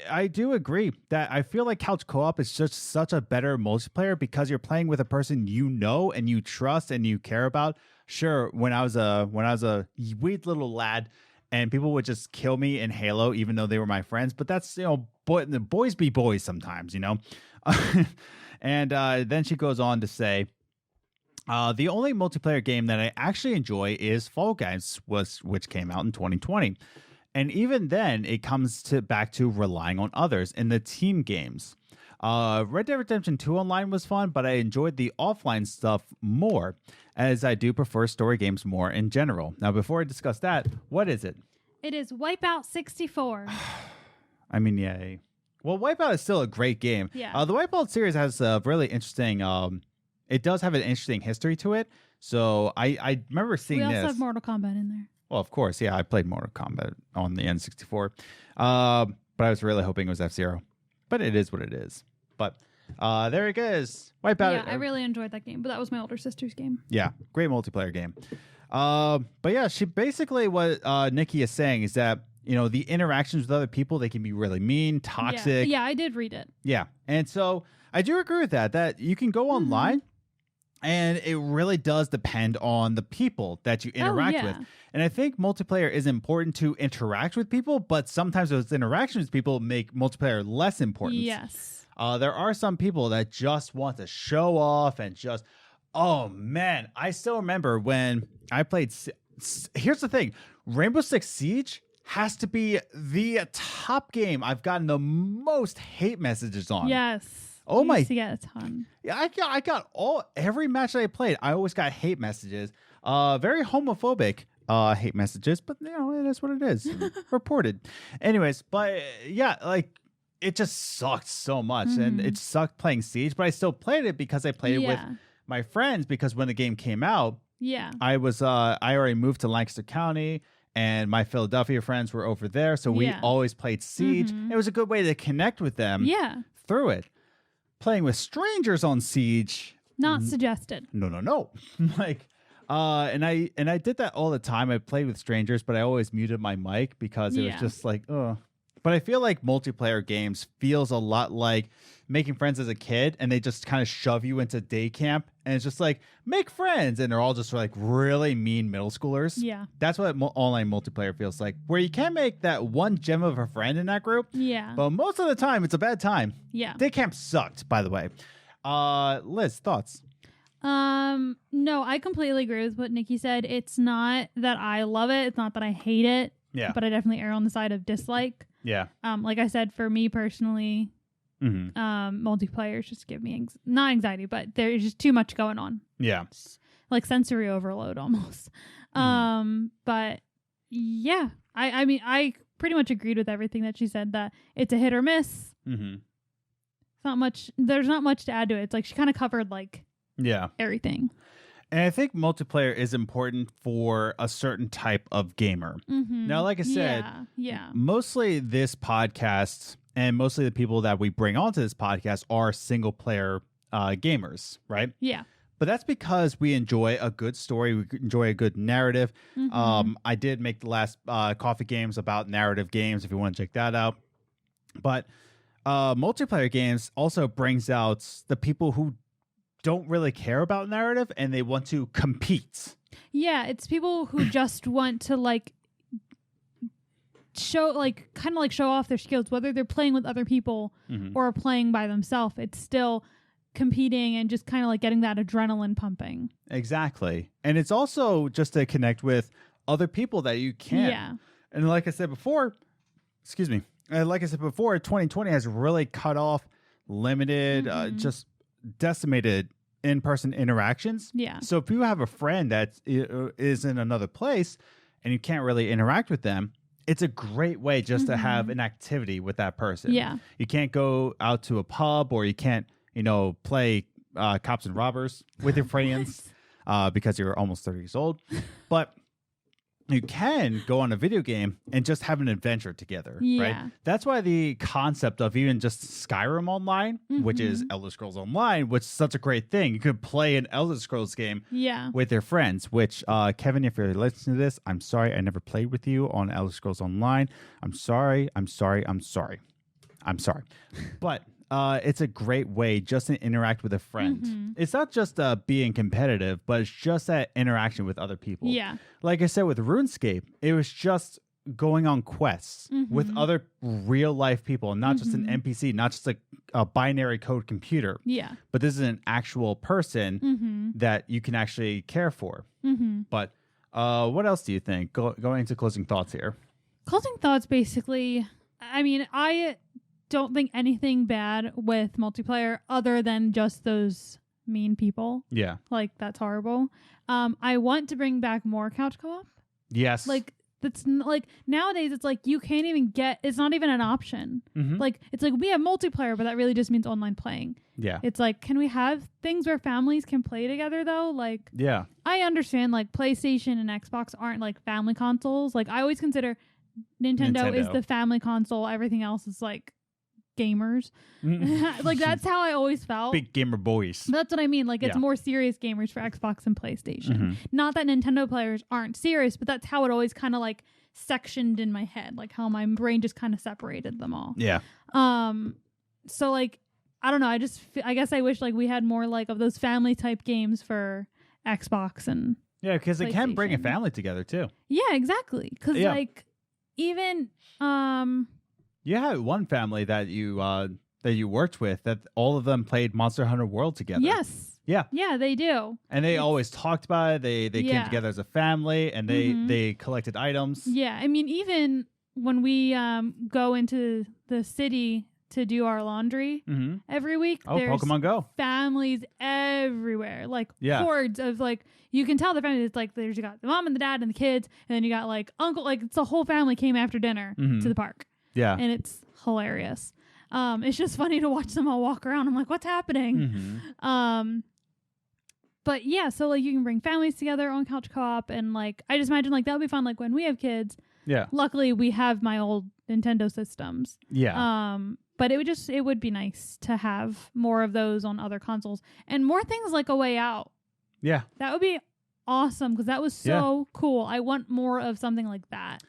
I do agree that I feel like couch co-op is just such a better multiplayer because you're playing with a person you know and you trust and you care about. Sure, when I was a weird little lad and people would just kill me in Halo even though they were my friends, but that's, the boys be boys sometimes, And then she goes on to say, the only multiplayer game that I actually enjoy is Fall Guys, which came out in 2020. And even then, it comes back to relying on others in the team games. Red Dead Redemption 2 online was fun, but I enjoyed the offline stuff more, as I do prefer story games more in general. Now, before I discuss that, what is it? It is Wipeout 64. I mean, yay. Well, Wipeout is still a great game. Yeah. The Wipeout series has a really interesting... it does have an interesting history to it. So I remember seeing We this. also have Mortal Kombat in there. Well, of course, yeah, I played Mortal Kombat on the N64, but I was really hoping it was F-Zero. But it is what it is. But there it goes. Wipeout. Yeah, I really enjoyed that game, but that was my older sister's game. Yeah, great multiplayer game. But yeah, she basically what Nikki is saying is that, the interactions with other people, they can be really mean, toxic. Yeah, I did read it. Yeah, and so I do agree with that you can go online. And it really does depend on the people that you interact with. And I think multiplayer is important to interact with people, but sometimes those interactions with people make multiplayer less important. Yes. There are some people that just want to show off and just, oh man, I still remember when I played. Here's the thing, Rainbow Six Siege has to be the top game I've gotten the most hate messages on. Yes. Oh my! Used to get a ton. Yeah, I got every match that I played. I always got hate messages. Very homophobic hate messages, but it is what it is. Reported. Anyways, but yeah, like it just sucked so much, and it sucked playing Siege, but I still played it because I played it with my friends, because when the game came out, I already moved to Lancaster County, and my Philadelphia friends were over there, so we always played Siege. It was a good way to connect with them through it. Playing with strangers on Siege, not suggested. No. Like, and I did that all the time. I played with strangers, but I always muted my mic because it was just like, oh. But I feel like multiplayer games feels a lot like making friends as a kid, and they just kind of shove you into day camp, and it's just like, make friends, and they're all just like really mean middle schoolers. Yeah. That's what online multiplayer feels like, where you can make that one gem of a friend in that group. Yeah. But most of the time, it's a bad time. Yeah. Day camp sucked, by the way. Liz, thoughts? No, I completely agree with what Nikki said. It's not that I love it. It's not that I hate it. Yeah. But I definitely err on the side of dislike. Yeah. Like I said, for me personally, multiplayers just give me not anxiety, but there's just too much going on. Yeah. It's like sensory overload almost. But yeah, I mean, I pretty much agreed with everything that she said, that it's a hit or miss. It's not much. There's not much to add to it. It's like she kind of covered like everything. And I think multiplayer is important for a certain type of gamer. Now, like I said, mostly this podcast and mostly the people that we bring onto this podcast are single player gamers, right? Yeah. But that's because we enjoy a good story. We enjoy a good narrative. I did make the last coffee games about narrative games if you want to check that out. But multiplayer games also brings out the people who don't really care about narrative and they want to compete. Yeah, it's people who just want to like show off their skills, whether they're playing with other people or playing by themselves. It's still competing and just kind of like getting that adrenaline pumping. Exactly. And it's also just to connect with other people that you can. Yeah. And like I said before, 2020 has really cut off limited, just decimated in-person interactions. Yeah. So if you have a friend that is in another place and you can't really interact with them, it's a great way just to have an activity with that person. Yeah. You can't go out to a pub, or you can't, play cops and robbers with your friends because you're almost 30 years old. But you can go on a video game and just have an adventure together, right? That's why the concept of even just Skyrim Online, which is Elder Scrolls Online, which is such a great thing. You could play an Elder Scrolls game with your friends, which, Kevin, if you're listening to this, I'm sorry I never played with you on Elder Scrolls Online. I'm sorry. But it's a great way just to interact with a friend. It's not just being competitive, but it's just that interaction with other people. Yeah. Like I said with RuneScape, it was just going on quests with other real life people, not just an NPC, not just a binary code computer. Yeah. But this is an actual person that you can actually care for. But what else do you think? Going into closing thoughts here. Closing thoughts, basically, I mean, I don't think anything bad with multiplayer other than just those mean people. Yeah. Like, that's horrible. I want to bring back more couch co-op. Yes. Like, that's like nowadays it's like you can't even get, it's not even an option. Like, it's like we have multiplayer, but that really just means online playing. Yeah. It's like, can we have things where families can play together though? Like, yeah. I understand like PlayStation and Xbox aren't like family consoles. Like, I always consider Nintendo is the family console. Everything else is like gamers. Like, that's how I always felt. Big gamer boys. That's what I mean. Like, it's more serious gamers for Xbox and PlayStation. Not that Nintendo players aren't serious, but that's how it always kind of like sectioned in my head, like how my brain just kind of separated them all. Yeah. So like, I don't know. I guess I wish like we had more like of those family type games for Xbox and yeah, because it can bring a family together too. Yeah, exactly. Because like even you had one family that you worked with that all of them played Monster Hunter World together. Yes. Yeah. Yeah, they do. And they always talked about it. They came together as a family, and they collected items. Yeah, I mean, even when we go into the city to do our laundry every week. Oh, There's Pokemon Go. families everywhere, like Yeah. hordes of like, you can tell the family. It's like there's you got the mom and the dad and the kids, and then you got like uncle, like it's a whole family came after dinner to the park. Yeah. And it's hilarious. It's just funny to watch them all walk around. I'm like, what's happening? But yeah, so like you can bring families together on couch co-op, and like I just imagine like that would be fun. Like when we have kids. Yeah. Luckily, we have my old Nintendo systems. Yeah. But it would be nice to have more of those on other consoles and more things like A Way Out. Yeah. That would be awesome because that was so cool. I want more of something like that.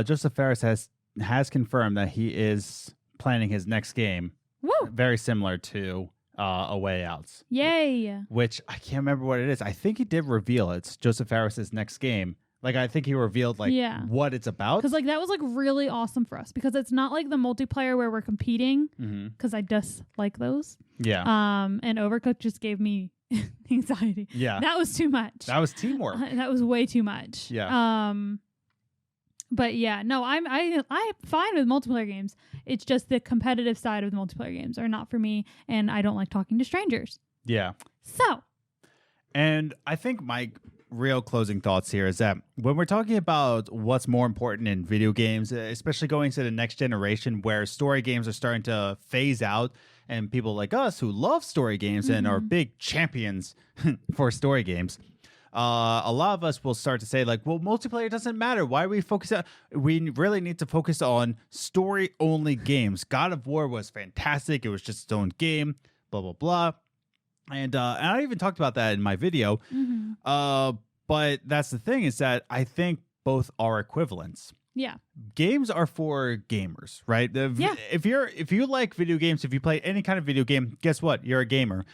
Joseph Ferris has confirmed that he is planning his next game. Woo! Very similar to A Way Out. Yay! Which I can't remember what it is. I think he did reveal it's Joseph Ferris's next game. Like, I think he revealed, like, what it's about. Because, like, that was, like, really awesome for us. Because it's not, like, the multiplayer where we're competing. Because I just like those. Yeah. And Overcooked just gave me anxiety. Yeah. That was too much. That was teamwork. That was way too much. Yeah. But, yeah. No, I'm fine with multiplayer games. It's just the competitive side of the multiplayer games are not for me. And I don't like talking to strangers. Yeah. So. And I think my real closing thoughts here is that when we're talking about what's more important in video games, especially going to the next generation where story games are starting to phase out, and people like us who love story games and are big champions for story games, a lot of us will start to say like, well, multiplayer doesn't matter. Why are we focusing? We really need to focus on story only games. God of War was fantastic. It was just its own game, blah, blah, blah. And I even talked about that in my video. But that's the thing is that I think both are equivalents. Yeah. Games are for gamers, right? If you like video games, if you play any kind of video game, guess what? You're a gamer.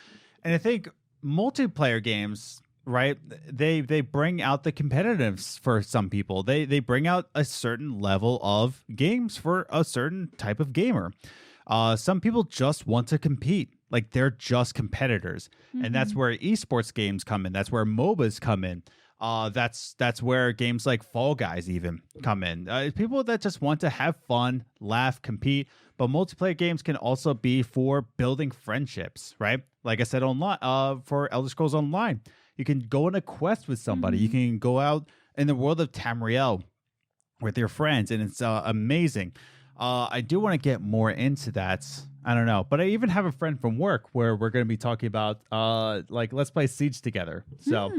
And I think multiplayer games, right? They bring out the competitiveness for some people. They bring out a certain level of games for a certain type of gamer. Some people just want to compete. Like they're just competitors. And that's where esports games come in. That's where MOBAs come in. That's where games like Fall Guys even come in. People that just want to have fun, laugh, compete. But multiplayer games can also be for building friendships, right? Like I said online, for Elder Scrolls Online, you can go on a quest with somebody. You can go out in the world of Tamriel with your friends, and it's amazing. I do want to get more into that. I don't know. But I even have a friend from work where we're going to be talking about like let's play Siege together. So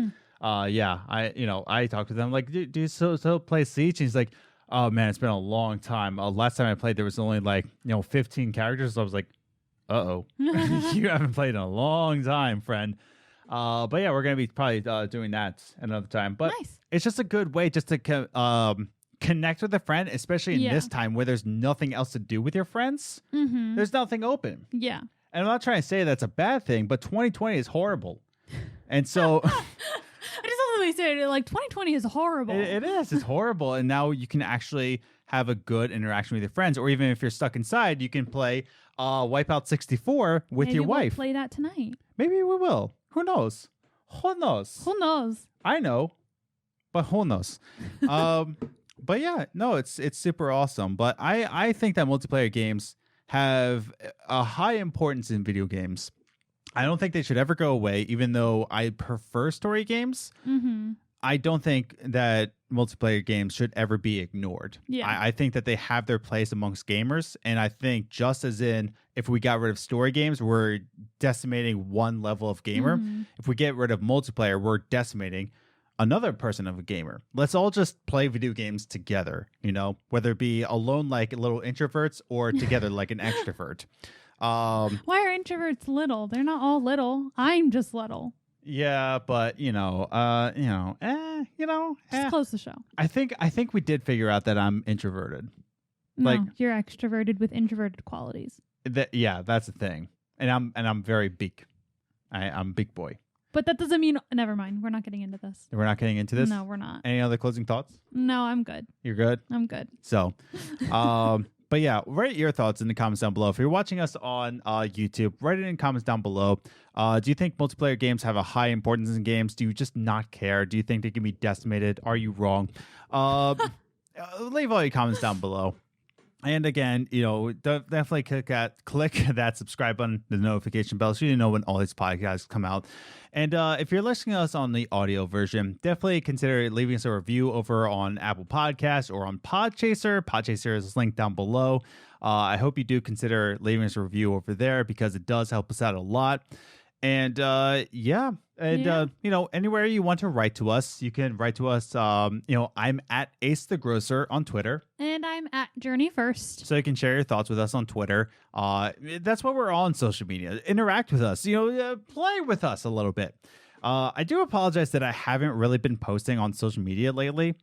yeah, I talked to them like, do you still play Siege? And he's like, oh man, it's been a long time. Last time I played there was only like 15 characters. So I was like, uh-oh. You haven't played in a long time, friend. But yeah, we're going to be probably doing that another time. But it's just a good way just to connect with a friend, especially in this time where there's nothing else to do with your friends. There's nothing open. Yeah. And I'm not trying to say that's a bad thing, but 2020 is horrible. And so I just love the way you say it. Like 2020 is horrible. It is. It's horrible. And now you can actually have a good interaction with your friends. Or even if you're stuck inside, you can play Wipeout 64 with your wife. Maybe we'll play that tonight. Maybe we will. Who knows? Who knows? Who knows? I know. But who knows? But yeah, no, it's super awesome. But I think that multiplayer games have a high importance in video games. I don't think they should ever go away, even though I prefer story games. I don't think that multiplayer games should ever be ignored. Yeah. I think that they have their place amongst gamers. And I think just as in if we got rid of story games, we're decimating one level of gamer. If we get rid of multiplayer, we're decimating another person of a gamer. Let's all just play video games together, whether it be alone like little introverts or together like an extrovert. Why are introverts little? They're not all little. I'm just little. Yeah, but Just close the show. I think we did figure out that I'm introverted. No, you're extroverted with introverted qualities. That's the thing. And I'm very big. I'm big boy. But that doesn't mean. Never mind. We're not getting into this. We're not getting into this? No, we're not. Any other closing thoughts? No, I'm good. You're good? I'm good. So, but yeah, write your thoughts in the comments down below. If you're watching us on YouTube, write it in comments down below. Do you think multiplayer games have a high importance in games? Do you just not care? Do you think they can be decimated? Are you wrong? Leave all your comments down below. And again, definitely click that subscribe button, the notification bell, so you know when all these podcasts come out. And if you're listening to us on the audio version, definitely consider leaving us a review over on Apple Podcasts or on Podchaser. Podchaser is linked down below. I hope you do consider leaving us a review over there because it does help us out a lot. And anywhere you want to write to us, you can write to us. I'm at Ace the Grocer on Twitter. And I'm at Journey First. So you can share your thoughts with us on Twitter. That's what we're on social media. Interact with us, play with us a little bit. I do apologize that I haven't really been posting on social media lately.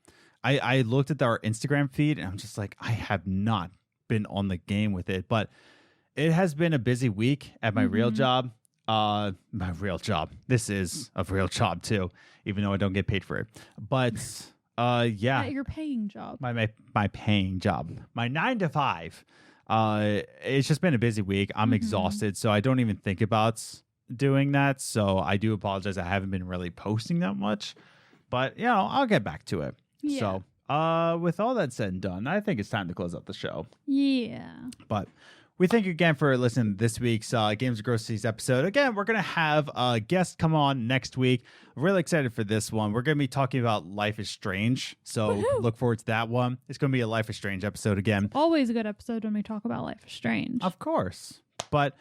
I looked at our Instagram feed and I'm just like, I have not been on the game with it, but it has been a busy week at my real job. My real job. This is a real job too, even though I don't get paid for it. But your paying job. My paying job. My 9 to 5. It's just been a busy week. I'm exhausted, so I don't even think about doing that. So I do apologize. I haven't been really posting that much, but I'll get back to it. Yeah. So, with all that said and done, I think it's time to close out the show. Yeah. But we thank you again for listening to this week's Games of Groceries episode. Again, we're going to have a guest come on next week. I'm really excited for this one. We're going to be talking about Life is Strange. So look forward to that one. It's going to be a Life is Strange episode again. Always a good episode when we talk about Life is Strange. Of course. But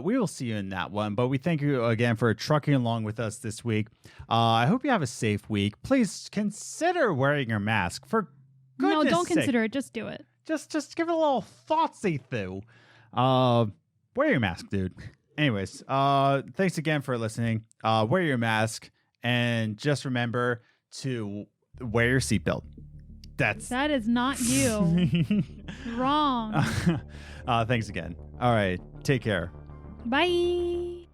we will see you in that one. But we thank you again for trucking along with us this week. I hope you have a safe week. Please consider wearing your mask. For goodness No, don't sake. consider it. Just do it. Just give it a little thoughtsy through. Wear your mask, dude. Anyways, thanks again for listening. Wear your mask and just remember to wear your seatbelt. That is not you. Wrong. Thanks again. All right. Take care. Bye.